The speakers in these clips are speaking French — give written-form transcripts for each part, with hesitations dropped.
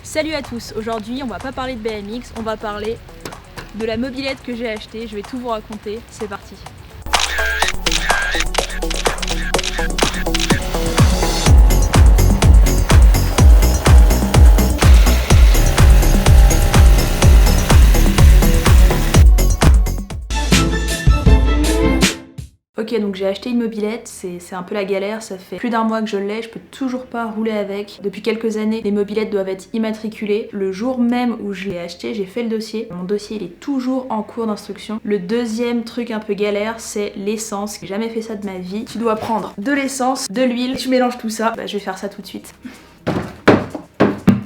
Salut à tous, aujourd'hui on va pas parler de BMX, on va parler de la mobilette que j'ai achetée, je vais tout vous raconter, c'est parti. Ok, donc j'ai acheté une mobilette, c'est un peu la galère, ça fait plus d'un mois que je l'ai, je peux toujours pas rouler avec. Depuis quelques années, les mobilettes doivent être immatriculées. Le jour même où je l'ai acheté, j'ai fait le dossier. Mon dossier, il est toujours en cours d'instruction. Le deuxième truc un peu galère, c'est l'essence. J'ai jamais fait ça de ma vie. Tu dois prendre de l'essence, de l'huile, tu mélanges tout ça. Bah, je vais faire ça tout de suite.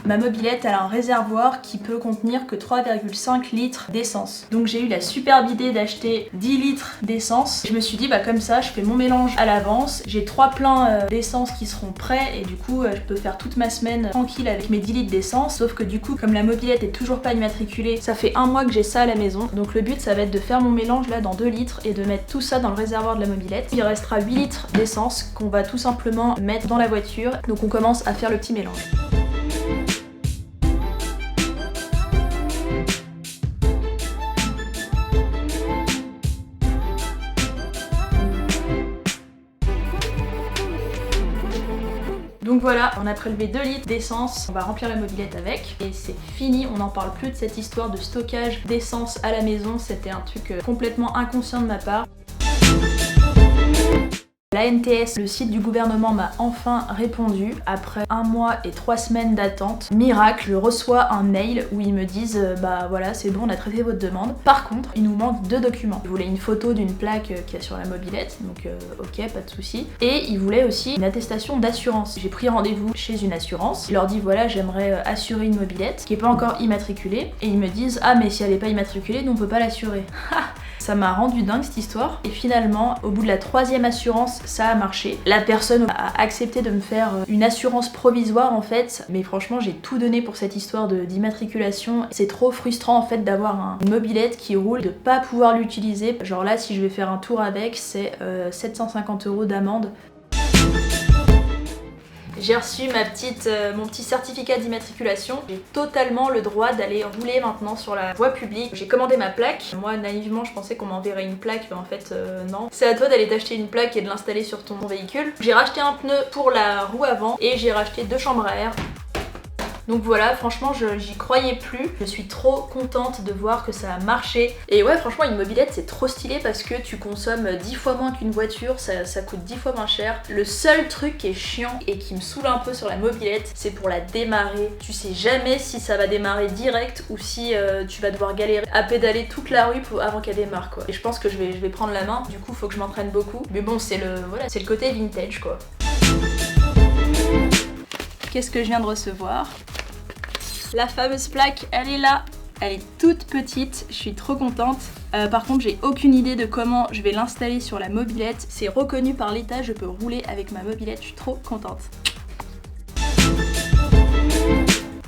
Ma mobilette, elle a un réservoir qui peut contenir que 3,5 litres d'essence. Donc j'ai eu la superbe idée d'acheter 10 litres d'essence. Je me suis dit, bah comme ça, je fais mon mélange à l'avance. J'ai 3 pleins d'essence qui seront prêts et du coup, je peux faire toute ma semaine tranquille avec mes 10 litres d'essence. Sauf que du coup, comme la mobilette est toujours pas immatriculée, ça fait un mois que j'ai ça à la maison. Donc le but, ça va être de faire mon mélange là dans 2 litres et de mettre tout ça dans le réservoir de la mobilette. Il restera 8 litres d'essence qu'on va tout simplement mettre dans la voiture. Donc on commence à faire le petit mélange. Donc voilà, on a prélevé 2 litres d'essence, on va remplir la mobilette avec et c'est fini, on n'en parle plus de cette histoire de stockage d'essence à la maison, c'était un truc complètement inconscient de ma part. L'ANTS, le site du gouvernement, m'a enfin répondu après 1 mois et 3 semaines d'attente. Miracle, je reçois un mail où ils me disent bah voilà, c'est bon, on a traité votre demande. Par contre, il nous manque 2 documents. Ils voulaient une photo d'une plaque qu'il y a sur la mobilette, donc ok, pas de souci. Et ils voulaient aussi une attestation d'assurance. J'ai pris rendez-vous chez une assurance. Je leur dis voilà, j'aimerais assurer une mobilette qui est pas encore immatriculée. Et ils me disent ah mais si elle est pas immatriculée, nous on peut pas l'assurer. Ça m'a rendu dingue cette histoire et finalement au bout de la 3e assurance ça a marché. La personne a accepté de me faire une assurance provisoire en fait, mais franchement j'ai tout donné pour cette histoire d'immatriculation. C'est trop frustrant en fait d'avoir une mobilette qui roule, de pas pouvoir l'utiliser. Genre là si je vais faire un tour avec c'est 750 € d'amende. J'ai reçu mon petit certificat d'immatriculation. J'ai totalement le droit d'aller rouler maintenant sur la voie publique. J'ai commandé ma plaque. Moi, naïvement, je pensais qu'on m'enverrait une plaque, mais en fait, non. C'est à toi d'aller t'acheter une plaque et de l'installer sur ton véhicule. J'ai racheté un pneu pour la roue avant et j'ai racheté 2 chambres à air. Donc voilà, franchement j'y croyais plus, je suis trop contente de voir que ça a marché. Et ouais, franchement une mobilette c'est trop stylé parce que tu consommes 10 fois moins qu'une voiture, ça coûte 10 fois moins cher. Le seul truc qui est chiant et qui me saoule un peu sur la mobilette, c'est pour la démarrer. Tu sais jamais si ça va démarrer direct ou si tu vas devoir galérer à pédaler toute la rue avant qu'elle démarre quoi. Et je pense que je vais prendre la main, du coup faut que je m'entraîne beaucoup. Mais bon c'est le côté vintage quoi. Qu'est-ce que je viens de recevoir? La fameuse plaque, elle est là. Elle est toute petite, je suis trop contente. Par contre, j'ai aucune idée de comment je vais l'installer sur la mobilette. C'est reconnu par l'État, je peux rouler avec ma mobilette, je suis trop contente.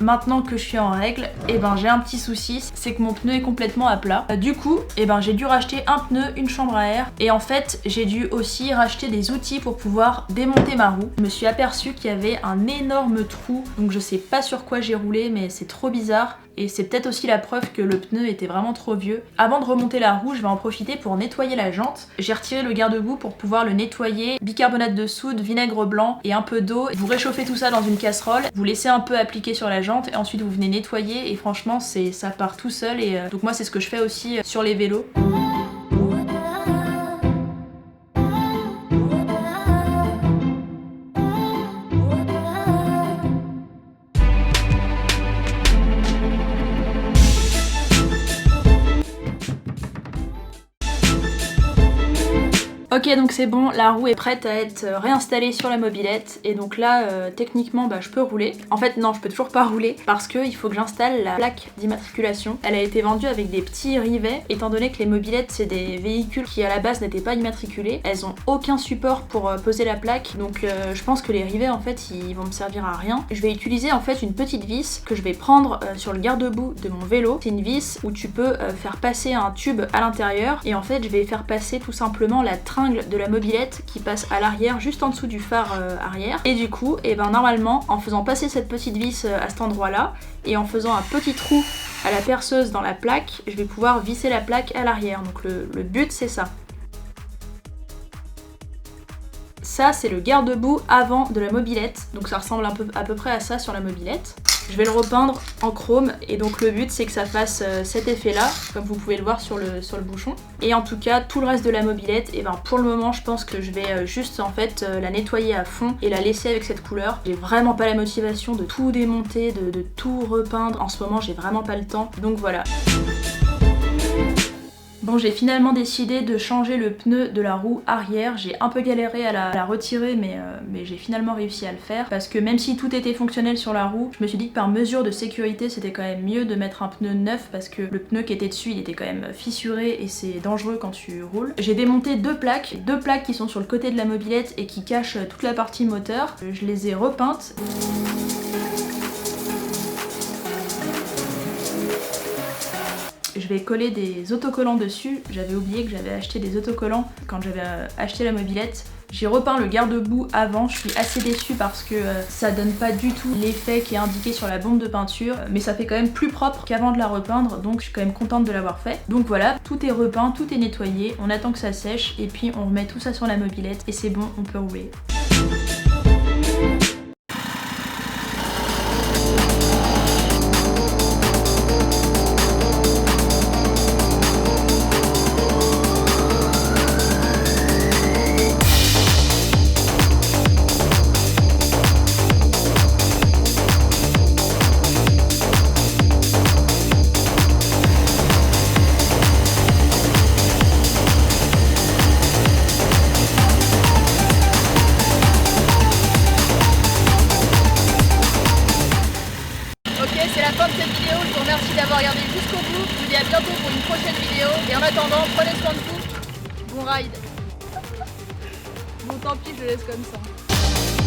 Maintenant que je suis en règle, j'ai un petit souci, c'est que mon pneu est complètement à plat. Du coup, j'ai dû racheter un pneu, une chambre à air. Et en fait, j'ai dû aussi racheter des outils pour pouvoir démonter ma roue. Je me suis aperçue qu'il y avait un énorme trou, donc je sais pas sur quoi j'ai roulé, mais c'est trop bizarre. Et c'est peut-être aussi la preuve que le pneu était vraiment trop vieux. Avant de remonter la roue, je vais en profiter pour nettoyer la jante. J'ai retiré le garde-boue pour pouvoir le nettoyer. Bicarbonate de soude, vinaigre blanc et un peu d'eau. Vous réchauffez tout ça dans une casserole, vous laissez un peu appliquer sur la jante et ensuite vous venez nettoyer et franchement ça part tout seul. Et donc moi c'est ce que je fais aussi sur les vélos. Ok, donc c'est bon, la roue est prête à être réinstallée sur la mobilette et donc là techniquement je peux rouler. En fait non, je peux toujours pas rouler parce qu'il faut que j'installe la plaque d'immatriculation. Elle a été vendue avec des petits rivets étant donné que les mobilettes c'est des véhicules qui à la base n'étaient pas immatriculés. Elles ont aucun support pour poser la plaque donc je pense que les rivets en fait ils vont me servir à rien. Je vais utiliser en fait une petite vis que je vais prendre sur le garde-boue de mon vélo. C'est une vis où tu peux faire passer un tube à l'intérieur et en fait je vais faire passer tout simplement la tringle épingle de la mobilette qui passe à l'arrière, juste en dessous du phare arrière. Et du coup, et ben normalement, en faisant passer cette petite vis à cet endroit-là, et en faisant un petit trou à la perceuse dans la plaque, je vais pouvoir visser la plaque à l'arrière. Donc le but c'est ça. Ça c'est le garde-boue avant de la mobilette, donc ça ressemble à peu près à ça sur la mobilette. Je vais le repeindre en chrome et donc le but c'est que ça fasse cet effet là, comme vous pouvez le voir sur le bouchon. Et en tout cas tout le reste de la mobilette, et ben pour le moment je pense que je vais juste en fait la nettoyer à fond et la laisser avec cette couleur. J'ai vraiment pas la motivation de tout démonter, de tout repeindre, en ce moment j'ai vraiment pas le temps, donc voilà. Bon, j'ai finalement décidé de changer le pneu de la roue arrière. J'ai un peu galéré à la retirer, mais j'ai finalement réussi à le faire. Parce que même si tout était fonctionnel sur la roue, je me suis dit que par mesure de sécurité, c'était quand même mieux de mettre un pneu neuf parce que le pneu qui était dessus, il était quand même fissuré et c'est dangereux quand tu roules. J'ai démonté deux plaques qui sont sur le côté de la mobilette et qui cachent toute la partie moteur. Je les ai repeintes. Je vais coller des autocollants dessus. J'avais oublié que j'avais acheté des autocollants quand j'avais acheté la mobilette. J'ai repeint le garde-boue avant, je suis assez déçue parce que ça donne pas du tout l'effet qui est indiqué sur la bombe de peinture, mais ça fait quand même plus propre qu'avant de la repeindre, donc je suis quand même contente de l'avoir fait. Donc voilà, tout est repeint, tout est nettoyé, on attend que ça sèche et puis on remet tout ça sur la mobilette et c'est bon, on peut rouler. C'est la fin de cette vidéo, je vous remercie d'avoir regardé jusqu'au bout, je vous dis à bientôt pour une prochaine vidéo, et en attendant, prenez soin de vous, bon ride. Bon tant pis, je le laisse comme ça.